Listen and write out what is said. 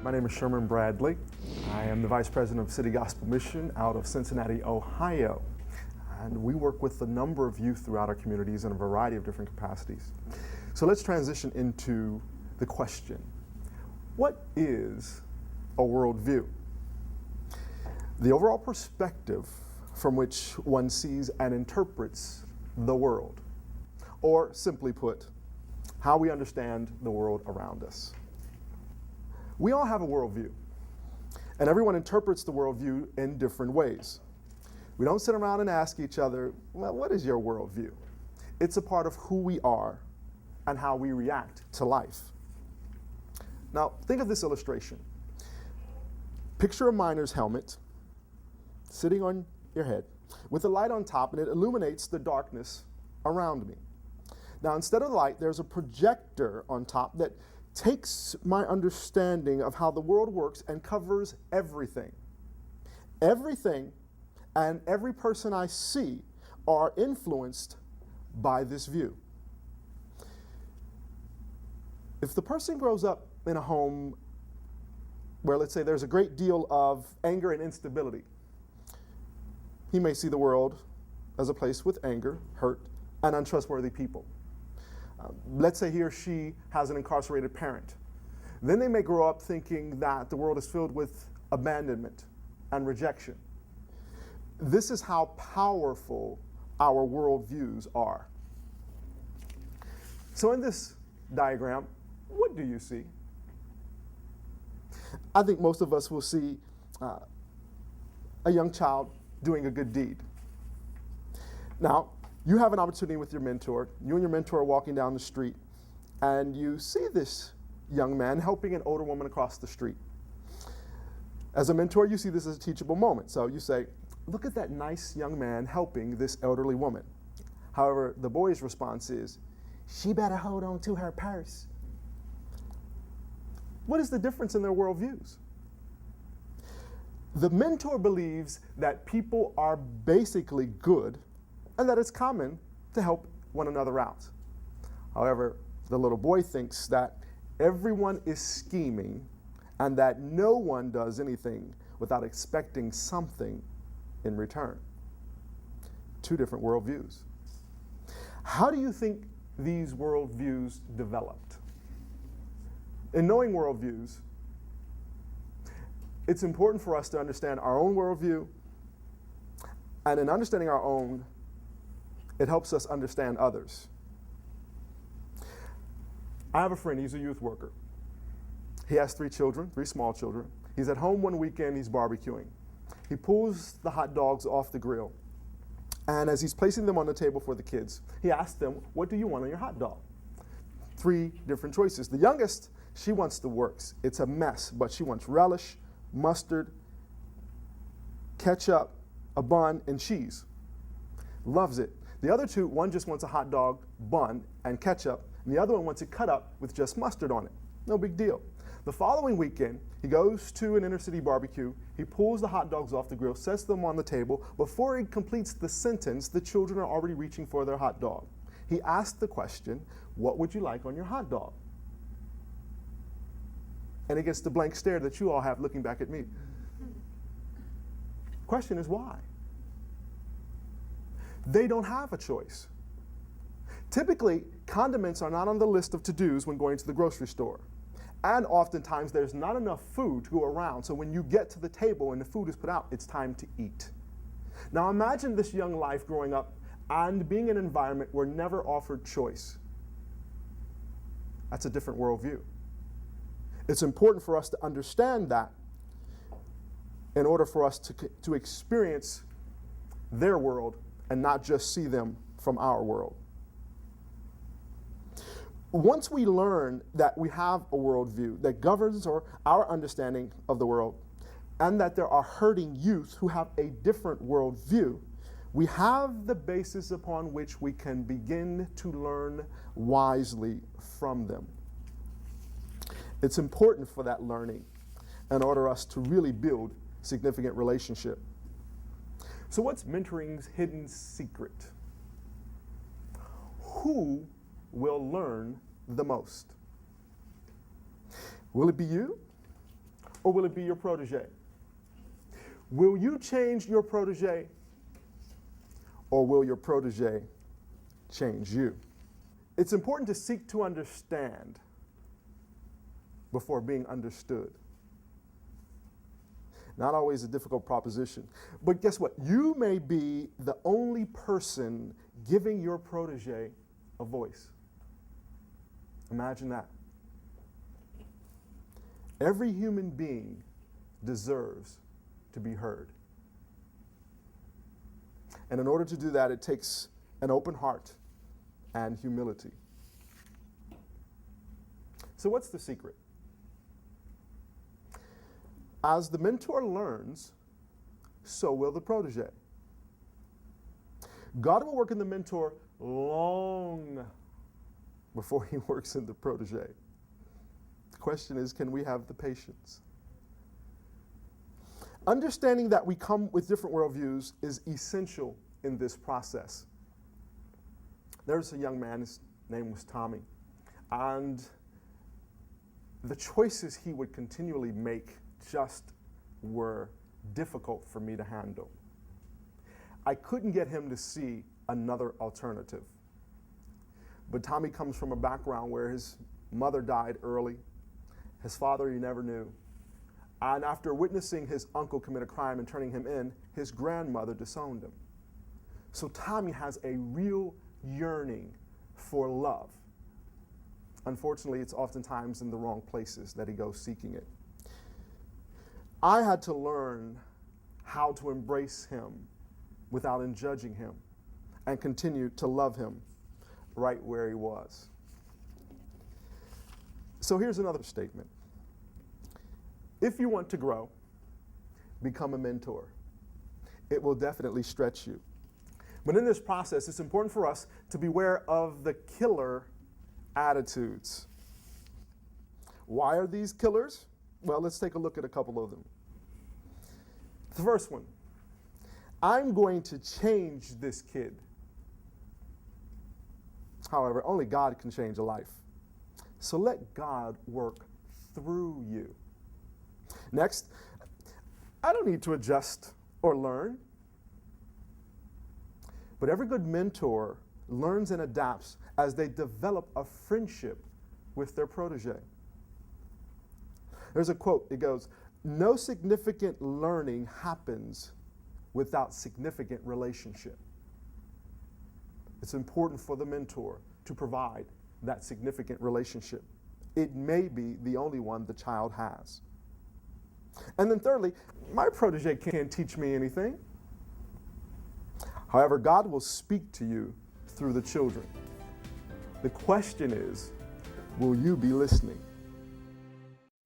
My name is Sherman Bradley. I am the Vice President of City Gospel Mission out of Cincinnati, Ohio. And we work with a number of youth throughout our communities in a variety of different capacities. So let's transition into the question, what is a worldview? The overall perspective from which one sees and interprets the world, or simply put, how we understand the world around us. We all have a worldview, and everyone interprets the worldview in different ways. We don't sit around and ask each other, well, what is your worldview? It's a part of who we are and how we react to life. Now, think of this illustration. Picture a miner's helmet sitting on your head with a light on top, and it illuminates the darkness around me. Now, instead of light, there's a projector on top that takes my understanding of how the world works and covers everything. Everything and every person I see are influenced by this view. If the person grows up in a home where, let's say, there's a great deal of anger and instability, he may see the world as a place with anger, hurt, and untrustworthy people. Let's say he or she has an incarcerated parent. Then they may grow up thinking that the world is filled with abandonment and rejection. This is how powerful our worldviews are. So in this diagram, what do you see? I think most of us will see a young child doing a good deed. Now, you have an opportunity with your mentor. You and your mentor are walking down the street, and you see this young man helping an older woman across the street. As a mentor, you see this as a teachable moment. So you say, look at that nice young man helping this elderly woman. However, the boy's response is, she better hold on to her purse. What is the difference in their worldviews? The mentor believes that people are basically good and that it's common to help one another out. However, the little boy thinks that everyone is scheming and that no one does anything without expecting something in return. Two different worldviews. How do you think these worldviews developed? In knowing worldviews, it's important for us to understand our own worldview, and in understanding our own, it helps us understand others. I have a friend, he's a youth worker. He has 3 children, 3 small children. He's at home one weekend, he's barbecuing. He pulls the hot dogs off the grill, and as he's placing them on the table for the kids, he asks them, what do you want on your hot dog? 3 different choices. The youngest, she wants the works. It's a mess, but she wants relish, mustard, ketchup, a bun, and cheese. Loves it. The other 2, one just wants a hot dog, bun, and ketchup, and the other one wants it cut up with just mustard on it. No big deal. The following weekend, he goes to an inner city barbecue, he pulls the hot dogs off the grill, sets them on the table. Before he completes the sentence, the children are already reaching for their hot dog. He asks the question, what would you like on your hot dog? And he gets the blank stare that you all have looking back at me. Question is why? They don't have a choice. Typically, condiments are not on the list of to-dos when going to the grocery store. And oftentimes, there's not enough food to go around. So when you get to the table and the food is put out, it's time to eat. Now imagine this young life growing up and being in an environment where never offered choice. That's a different worldview. It's important for us to understand that in order for us to experience their world and not just see them from our world. Once we learn that we have a worldview that governs our understanding of the world, and that there are hurting youth who have a different worldview, we have the basis upon which we can begin to learn wisely from them. It's important for that learning in order for us to really build significant relationship. So what's mentoring's hidden secret? Who will learn the most? Will it be you? or will it be your protege? Will you change your protege, or will your protege change you? It's important to seek to understand before being understood. Not always a difficult proposition. But guess what? You may be the only person giving your protege a voice. Imagine that. Every human being deserves to be heard. And in order to do that, it takes an open heart and humility. So what's the secret? As the mentor learns, so will the protege. God will work in the mentor long before he works in the protege. The question is, can we have the patience? Understanding that we come with different worldviews is essential in this process. There's a young man, his name was Tommy, and the choices he would continually make just were difficult for me to handle. I couldn't get him to see another alternative. But Tommy comes from a background where his mother died early, his father he never knew, and after witnessing his uncle commit a crime and turning him in, his grandmother disowned him. So Tommy has a real yearning for love. Unfortunately, it's oftentimes in the wrong places that he goes seeking it. I had to learn how to embrace him without judging him and continue to love him right where he was. So here's another statement. If you want to grow, become a mentor. It will definitely stretch you. But in this process, it's important for us to beware of the killer attitudes. Why are these killers? Well, let's take a look at a couple of them. The first one, I'm going to change this kid. However, only God can change a life. So let God work through you. Next, I don't need to adjust or learn. But every good mentor learns and adapts as they develop a friendship with their protege. There's a quote, it goes, "No significant learning happens without significant relationship." It's important for the mentor to provide that significant relationship. It may be the only one the child has. And then thirdly, my protege can't teach me anything. However, God will speak to you through the children. The question is, will you be listening?